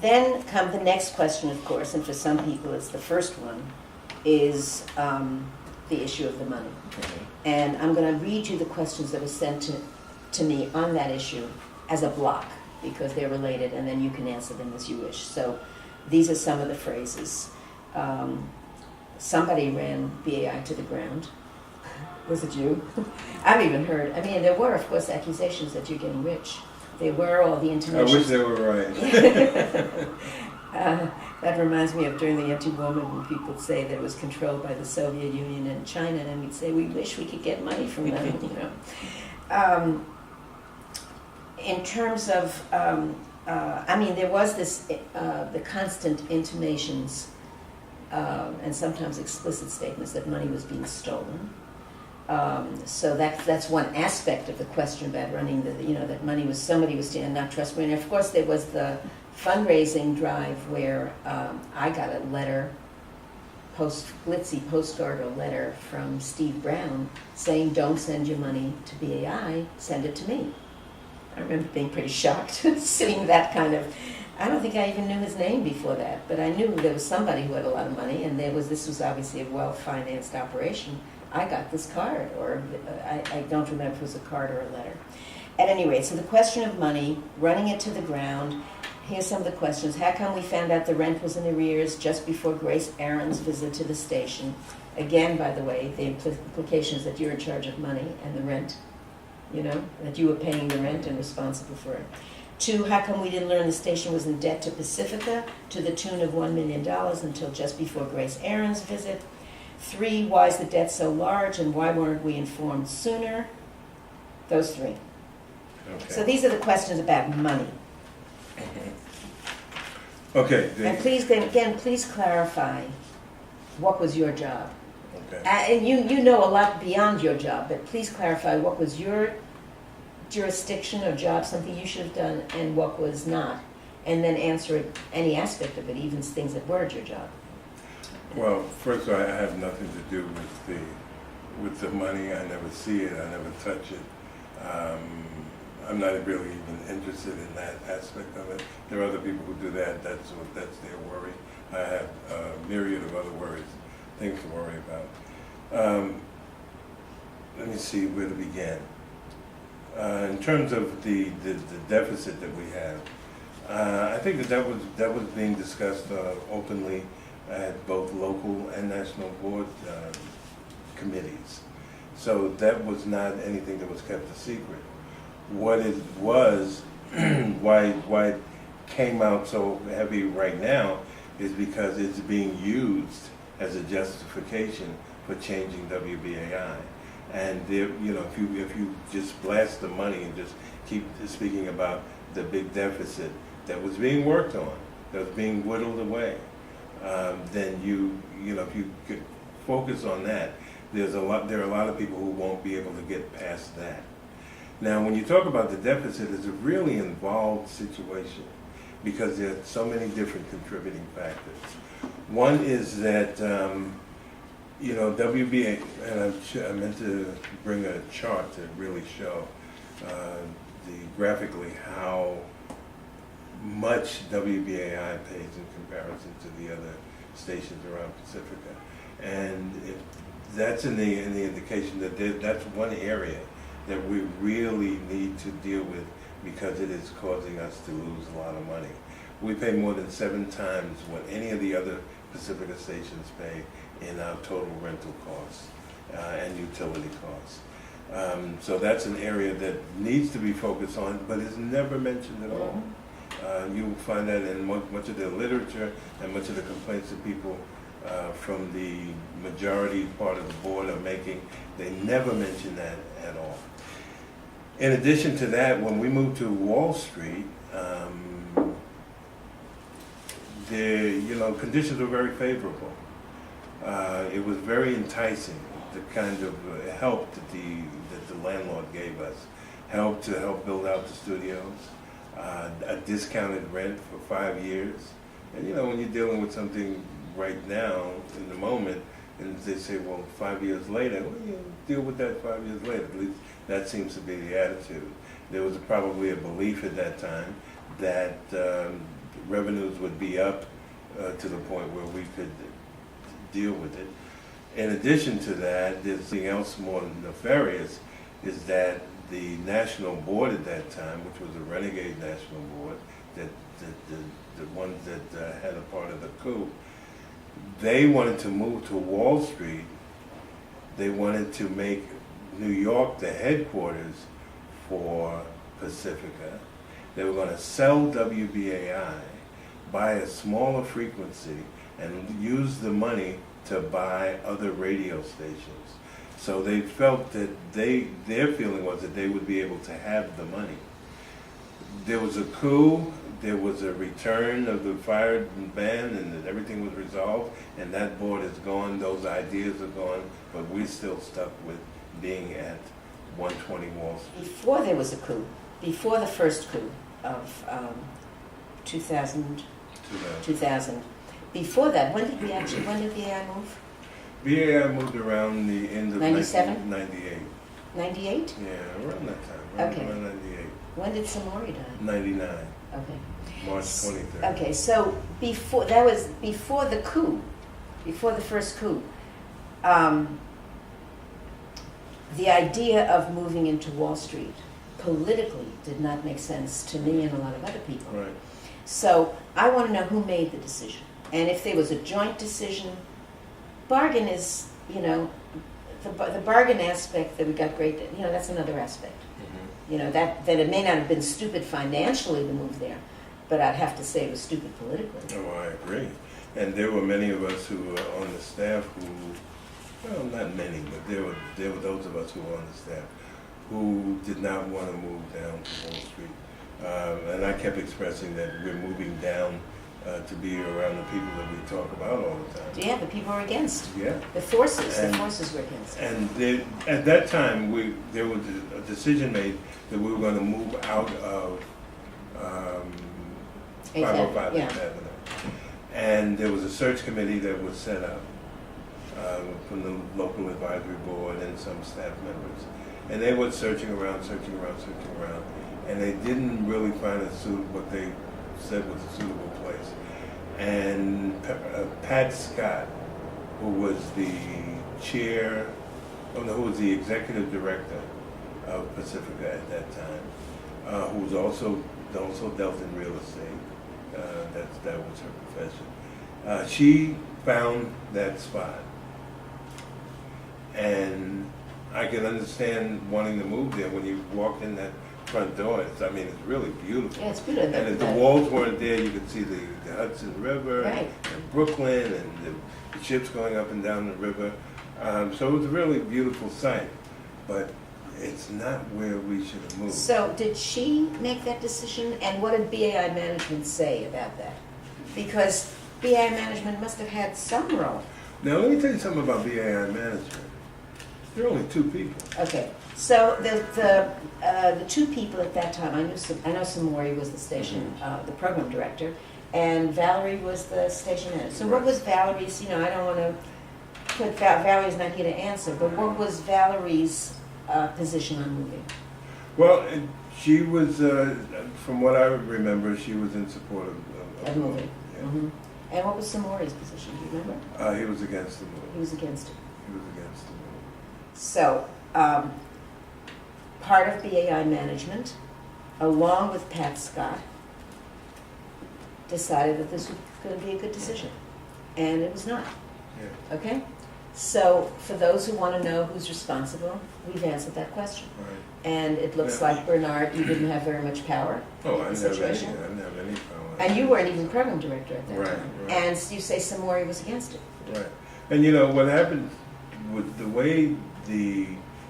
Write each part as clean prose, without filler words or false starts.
Then come the next question, of course, and for some people it's the first one, is the issue of the money. And I'm going to read you the questions that were sent to me on that issue as a block, because they're related, and then you can answer them as you wish. So these are some of the phrases. Somebody ran BAI to the ground. Was it you? I've even heard, I mean, there were, of course, accusations that you're getting rich. There were all the intimations. I wish they were right. That reminds me of during the anti-war movement when people would say that it was controlled by the Soviet Union and China, and we'd say, we wish we could get money from them, you know. In terms of, I mean, there was this, the constant intimations and sometimes explicit statements that money was being stolen. So that's one aspect of the question about running the, you know, that money was, somebody was not trustworthy. And of course there was the fundraising drive where I got a letter, glitzy postcard or letter from Steve Brown saying, don't send your money to BAI, send it to me. I remember being pretty shocked, seeing that kind of, I don't think I even knew his name before that, but I knew there was somebody who had a lot of money, and this was obviously a well-financed operation. I got this card, or I don't remember if it was a card or a letter. At any rate, so the question of money, running it to the ground, here's some of the questions. How come we found out the rent was in arrears just before Grace Aaron's visit to the station? Again, by the way, the implication is that you're in charge of money and the rent, you know, that you were paying the rent and responsible for it. 2, how come we didn't learn the station was in debt to Pacifica to the tune of $1 million until just before Grace Aaron's visit? 3, why is the debt so large and why weren't we informed sooner? Those 3. Okay. So these are the questions about money. Okay. And please, again, please clarify what was your job. Okay. And you know a lot beyond your job, but please clarify what was your jurisdiction or job, something you should have done, and what was not. And then answer any aspect of it, even things that weren't your job. Well, first of all, I have nothing to do with the money. I never see it. I never touch it. I'm not really even interested in that aspect of it. There are other people who do that. That's their worry. I have a myriad of other worries, things to worry about. Let me see where to begin. In terms of the deficit that we have, I think that was being discussed openly at both local and national board committees. So that was not anything that was kept a secret. What it was, why it came out so heavy right now, is because it's being used as a justification for changing WBAI. And there, you know, if you just blast the money and just keep speaking about the big deficit that was being worked on, that was being whittled away, then you know, if you could focus on that, there are a lot of people who won't be able to get past that. Now, when you talk about the deficit, it's a really involved situation because there are so many different contributing factors. One is that, you know, WBA, and I meant to bring a chart to really show graphically how much WBAI pays in comparison to the other stations around Pacifica. And that's in the indication that that's one area that we really need to deal with because it is causing us to lose a lot of money. We pay more than 7 times what any of the other Pacifica stations pay in our total rental costs and utility costs. So that's an area that needs to be focused on, but is never mentioned at all. You will find that in much of the literature and much of the complaints that people from the majority part of the board are making. They never mention that at all. In addition to that, when we moved to Wall Street, you know, conditions were very favorable. It was very enticing, the kind of help that the landlord gave us, help build out the studios, a discounted rent for 5 years. And you know, when you're dealing with something right now, in the moment, and they say, well, 5 years later, well, you deal with that 5 years later. At least that seems to be the attitude. There was probably a belief at that time that revenues would be up to the point where we could deal with it. In addition to that, there's something else more nefarious, is that the national board at that time, which was a renegade national board, that the ones that had a part of the coup, they wanted to move to Wall Street. They wanted to make New York the headquarters for Pacifica. They were going to sell WBAI, buy a smaller frequency, and use the money to buy other radio stations. So they felt that their feeling was that they would be able to have the money. There was a coup, there was a return of the fired band, and that everything was resolved, and that board is gone, those ideas are gone, but we're still stuck with being at 120 Wall Street. Before there was a coup, before the first coup of 2000, before that, when did BAI move? BAI moved around the end of 97? 98. 98? Yeah, around that time, Okay. around 98. When did Samori die? 99, Okay. March 23rd. Okay, so before, that was before the coup, before the first coup. The idea of moving into Wall Street politically did not make sense to me and a lot of other people. Right. So I want to know who made the decision. And if there was a joint decision, bargain is, the bargain aspect that we got great, that's another aspect. Mm-hmm. That it may not have been stupid financially to move there, but I'd have to say it was stupid politically. Oh, I agree. And there were many of us who were on the staff who, well, not many, but there were those of us who were on the staff who did not want to move down to Wall Street. And I kept expressing that we're moving down to be around the people that we talk about all the time. Yeah, the people are against. Yeah. The forces were against. And at that time, there was a decision made that we were going to move out of 505 yeah. Avenue. And there was a search committee that was set up from the local advisory board and some staff members. And they were searching around, and they didn't really find what they said was a suitable place. And Pat Scott, who was the who was the executive director of Pacifica at that time, who was also dealt in real estate. That was her profession. She found that spot, and I can understand wanting to move there. When you walk in that front door, it's really beautiful. Yeah, it's beautiful. And if the walls weren't there, you could see the Hudson River, right, and Brooklyn, and the ships going up and down the river. So it was a really beautiful sight, but it's not where we should have moved. So did she make that decision, and what did BAI management say about that? Because BAI management must have had some role. Now let me tell you something about BAI management. There are only two people. Okay, so the two people at that time, I know Samori was the station, the program director, and Valerie was the station editor. So what was Valerie's? I don't want to put Valerie's not here to answer, but what was Valerie's position on moving? Well, she was, from what I remember, she was in support Of moving. Yeah. Mm-hmm. And what was Samori's position? Do you remember? He was against the move. He was against it. He was against the move. So, part of BAI management, along with Pat Scott, decided that this was going to be a good decision. And it was not. Yeah. Okay? So, for those who want to know who's responsible, we've answered that question. Right. And it looks like, Bernard, you didn't have very much power Oh, in the situation. I didn't have any power. And you weren't even program director at that Right, time. right. And you say Samori was against it. Right. And what happened with the way the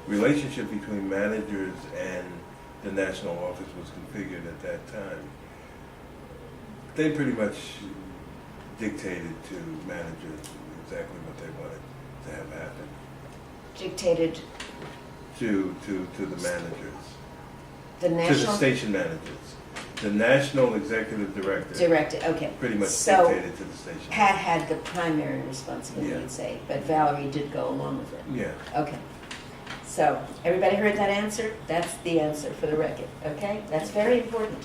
relationship between managers and the national office was configured at that time, they pretty much dictated to managers exactly what they wanted to have happen. Dictated To the managers. the To the national station managers. The national executive director. Okay. pretty much So, dictated to the station. Pat had the primary responsibility, Yeah. you'd say, but Valerie did go along with it. Yeah. Okay. So, everybody heard that answer? That's the answer for the record, okay? That's very important.